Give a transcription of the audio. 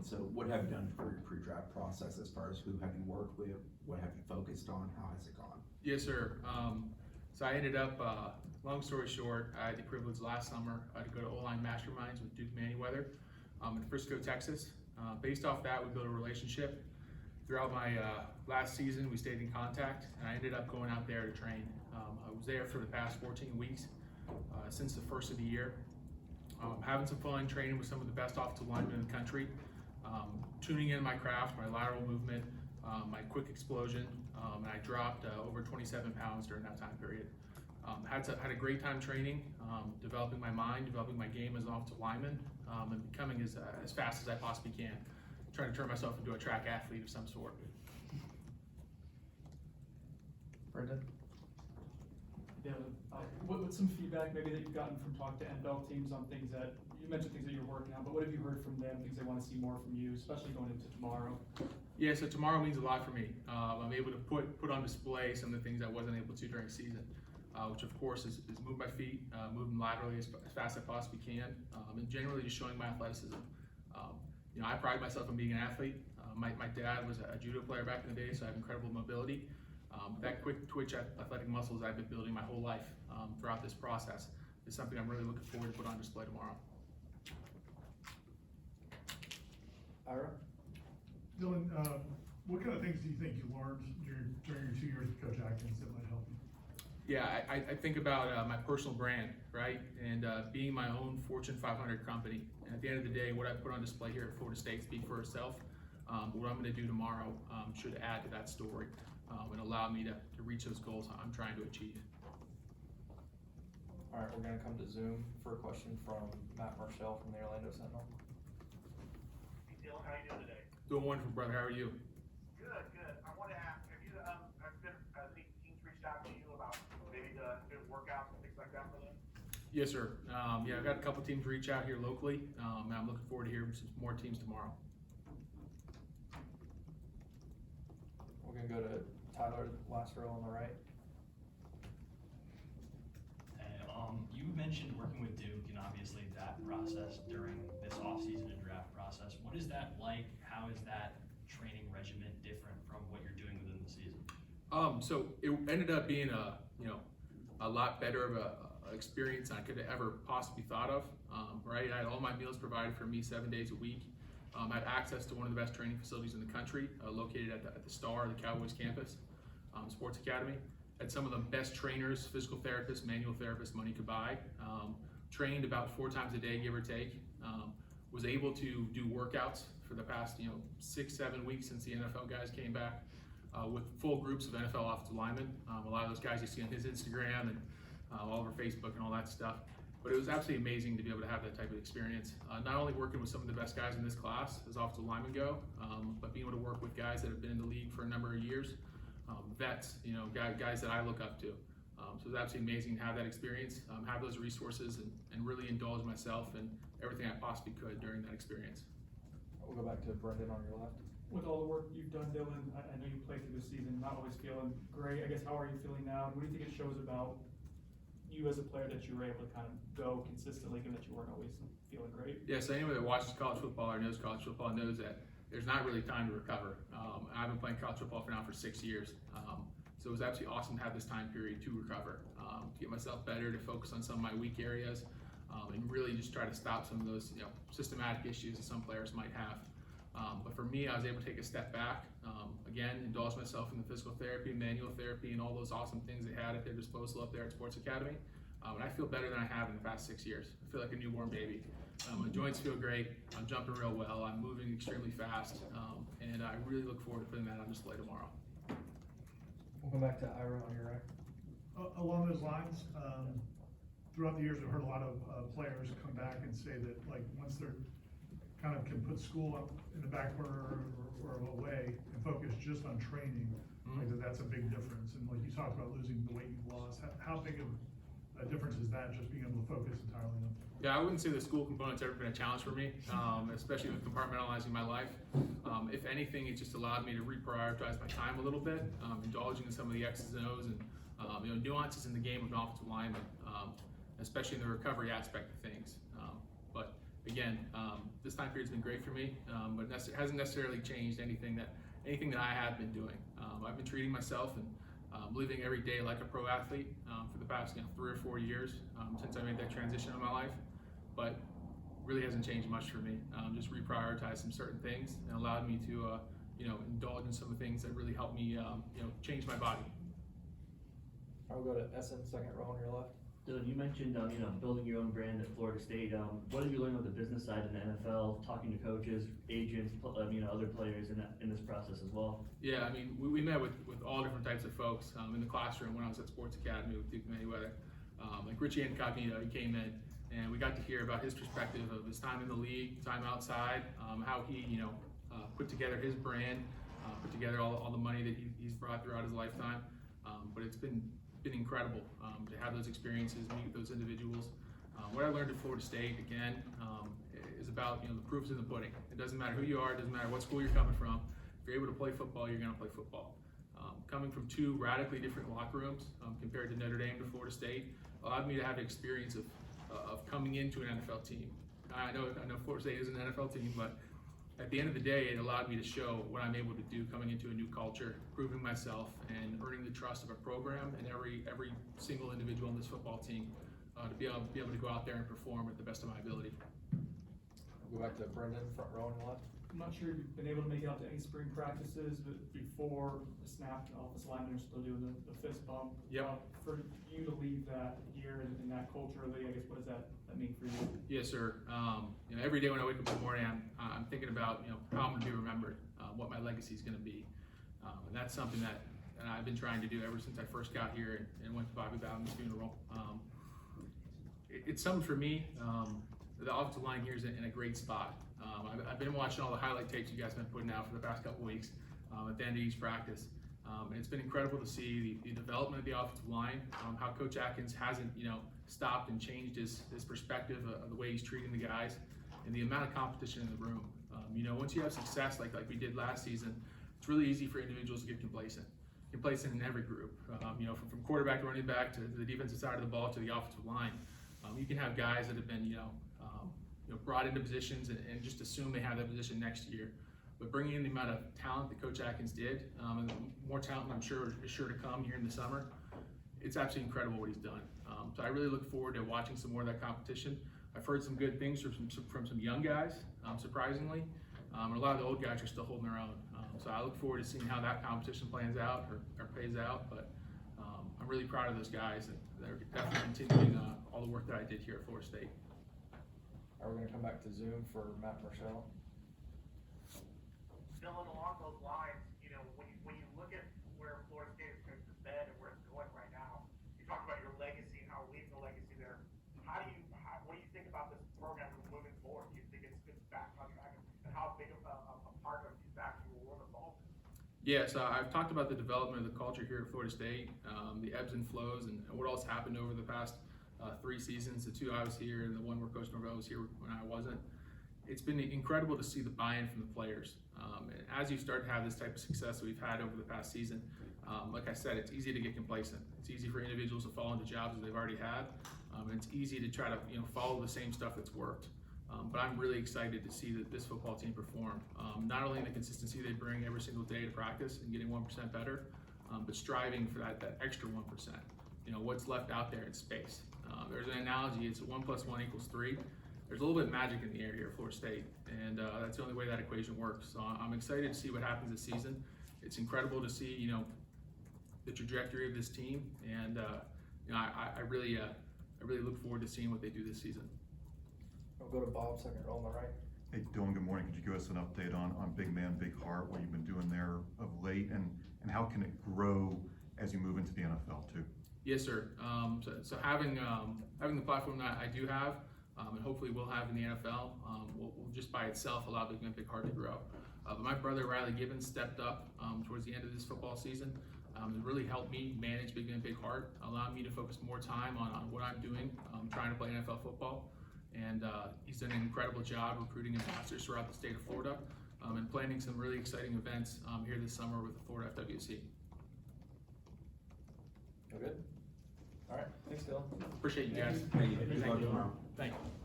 So what have you done for your pre-draft process as far as who have you worked with, what have you focused on, how has it gone? Yes, sir. So I ended up, long story short, I had the privilege last summer to go to O-line masterminds with Duke Manyweather in Frisco, Texas. Based off that, we built a relationship. Throughout my last season, we stayed in contact, and I ended up going out there to train. I was there for the past 14 weeks since the first of the year. Having some fun training with some of the best offensive linemen in the country, tuning in my craft, my lateral movement, my quick explosion, and I dropped over 27 pounds during that time period. Had a great time training, developing my mind, developing my game as an offensive lineman, and becoming as fast as I possibly can. Trying to turn myself into a track athlete of some sort. Brendan? Dylan, what's some feedback maybe that you've gotten from talking to NFL teams on things that, you mentioned things that you're working on, but what have you heard from them, things they want to see more from you, especially going into tomorrow? Yeah, so tomorrow means a lot for me. I'm able to put on display some of the things I wasn't able to during season, which of course is move my feet, move them laterally as fast as I possibly can, and generally just showing my athleticism. You know, I pride myself on being an athlete. My dad was a judo player back in the day, so I have incredible mobility. That quick twitch athletic muscles I've been building my whole life throughout this process is something I'm really looking forward to put on display tomorrow. Ira? Dylan, what kind of things do you think you learned during your 2 years with Coach Atkins that might help you? Yeah, I think about my personal brand, right? And being my own Fortune 500 company. And at the end of the day, what I put on display here at Florida State speaks for itself. What I'm going to do tomorrow should add to that story and allow me to reach those goals I'm trying to achieve. All right, we're going to come to Zoom for a question from Matt Marshall from the Orlando Sentinel. Hey Dylan, how you doing today? Doing wonderful, brother. How are you? Good, good. I want to ask, have you, any teams reached out to you about maybe the workouts and things like that for them? Yes, sir. Yeah, I've got a couple teams reach out here locally, and I'm looking forward to hearing some more teams tomorrow. We're going to go to Tyler, last row on the right. You mentioned working with Duke and obviously that process during this offseason and draft process. What is that like? How is that training regimen different from what you're doing within the season? So it ended up being a lot better of a experience I could have ever possibly thought of. Right, I had all my meals provided for me 7 days a week. I had access to one of the best training facilities in the country, located at the Star, the Cowboys campus, Sports Academy. Had some of the best trainers, physical therapists, manual therapists money could buy. Trained about 4 times a day, give or take. Was able to do workouts for the past 6-7 weeks since the NFL guys came back with full groups of NFL offensive linemen. A lot of those guys you see on his Instagram and all over Facebook and all that stuff. But it was absolutely amazing to be able to have that type of experience. Not only working with some of the best guys in this class as offensive linemen go, but being able to work with guys that have been in the league for a number of years. Vets, guys that I look up to. So it was absolutely amazing to have that experience, have those resources, and really indulge myself in everything I possibly could during that experience. We'll go back to Brendan on your left. With all the work you've done, Dylan, I know you played through the season, not always feeling great. I guess, how are you feeling now? And what do you think it shows about you as a player that you were able to kind of go consistently, given that you weren't always feeling great? Yeah, so anyone that watches college football or knows college football knows that there's not really time to recover. I've been playing college football for 6 years. So it was absolutely awesome to have this time period to recover, to get myself better, to focus on some of my weak areas, and really just try to stop some of those systematic issues that some players might have. But for me, I was able to take a step back, again, indulge myself in the physical therapy, manual therapy, and all those awesome things they had at their disposal up there at Sports Academy. And I feel better than I have in the past 6 years. I feel like a newborn baby. My joints feel great. I'm jumping real well. I'm moving extremely fast. And I really look forward to putting that on display tomorrow. We'll come back to Ira on your right. Along those lines, throughout the years, I've heard a lot of players come back and say that, like, once they're kind of can put school up in the back burner or away and focus just on training, like that's a big difference. And like you talked about losing the weight you've lost, how big of a difference is that, just being able to focus entirely on? Yeah, I wouldn't say the school component's ever been a challenge for me, especially with compartmentalizing my life. If anything, it just allowed me to reprioritize my time a little bit, indulging in some of the X's and O's and nuances in the game of an offensive lineman, especially in the recovery aspect of things. But again, this time period's been great for me, but it hasn't necessarily changed anything that I have been doing. I've been treating myself and living every day like a pro athlete for the past 3 or 4 years since I made that transition in my life, but really hasn't changed much for me. Just reprioritized some certain things and allowed me to indulge in some of the things that really helped me change my body. I'll go to Essen, second row on your left. Dylan, you mentioned, building your own brand at Florida State. What have you learned on the business side in the NFL, talking to coaches, agents, other players in this process as well? Yeah, I mean, we met with all different types of folks in the classroom when I was at Sports Academy with Duke Mayweather. Like Richie Incognito, he came in and we got to hear about his perspective of his time in the league, time outside, how he, put together his brand, put together all the money that he's brought throughout his lifetime. But it's been incredible to have those experiences, meet those individuals. What I learned at Florida State, again, is about the proof's in the pudding. It doesn't matter who you are, it doesn't matter what school you're coming from. If you're able to play football, you're going to play football. Coming from 2 radically different locker rooms compared to Notre Dame to Florida State allowed me to have the experience of coming into an NFL team. I know Florida State is an NFL team, but at the end of the day, it allowed me to show what I'm able to do coming into a new culture, proving myself, and earning the trust of a program and every single individual on this football team to be able to go out there and perform at the best of my ability. Go back to Brendan, front row on your left. I'm not sure if you've been able to make it out to any spring practices, but before the snap, the offensive linemen are still doing the fist bump. Yep. For you to leave that here in that culturally, I guess, what does that mean for you? Yes, sir. Every day when I wake up in the morning, I'm thinking about how I'm going to be remembered, what my legacy is going to be, and that's something that I've been trying to do ever since I first got here and went to Bobby Bowden's funeral. It's something for me. The offensive line here is in a great spot. I've been watching all the highlight tapes you guys have been putting out for the past couple weeks at the end of each practice. And it's been incredible to see the development of the offensive line, how Coach Atkins hasn't, stopped and changed his perspective of the way he's treating the guys, and the amount of competition in the room. Once you have success like we did last season, it's really easy for individuals to get complacent in every group. From quarterback to running back to the defensive side of the ball to the offensive line. You can have guys that have been, brought into positions and just assume they have that position next year. But bringing in the amount of talent that Coach Atkins did, and more talent I'm sure is sure to come here in the summer, it's absolutely incredible what he's done. So I really look forward to watching some more of that competition. I've heard some good things from some young guys, surprisingly, and a lot of the old guys are still holding their own. So I look forward to seeing how that competition plans out or plays out. But I'm really proud of those guys that are definitely continuing all the work that I did here at Florida State. We're going to come back to Zoom for Matt Marshall. Dylan, along those lines, when you look at where Florida State has been and where it's going right now, you talk about your legacy and how leaving the legacy there. What do you think about this program moving forward? Do you think it's back on track, and how big of a part of feedback you will involved in? Yes, I've talked about the development of the culture here at Florida State, the ebbs and flows, and what else happened over the past 3 seasons, the 2 I was here and the 1 where Coach Norvell was here when I wasn't. It's been incredible to see the buy-in from the players. And as you start to have this type of success that we've had over the past season, like I said, it's easy to get complacent. It's easy for individuals to fall into jobs that they've already had, and it's easy to try to follow the same stuff that's worked. But I'm really excited to see this football team perform. Not only in the consistency they bring every single day to practice and getting 1% better, but striving for that extra 1%. What's left out there in space. There's an analogy, it's 1 + 1 = 3. There's a little bit of magic in the air here at Florida State, and that's the only way that equation works. So I'm excited to see what happens this season. It's incredible to see, the trajectory of this team, and I really look forward to seeing what they do this season. We'll go to Bob, second row on the right. Hey Dylan, good morning. Could you give us an update on Big Man, Big Heart, what you've been doing there of late, and how can it grow as you move into the NFL too? Yes, sir. So having the platform that I do have, and hopefully we'll have in the NFL, will just by itself allow Big Man, Big Heart to grow. But my brother Riley Gibbons stepped up towards the end of this football season. It really helped me manage Big Man, Big Heart, allowed me to focus more time on what I'm doing, trying to play NFL football. And he's done an incredible job recruiting ambassadors throughout the state of Florida and planning some really exciting events here this summer with the Florida FWC. All good? All right, thanks Dylan. Appreciate you guys. Thank you. Good luck tomorrow. Thank you.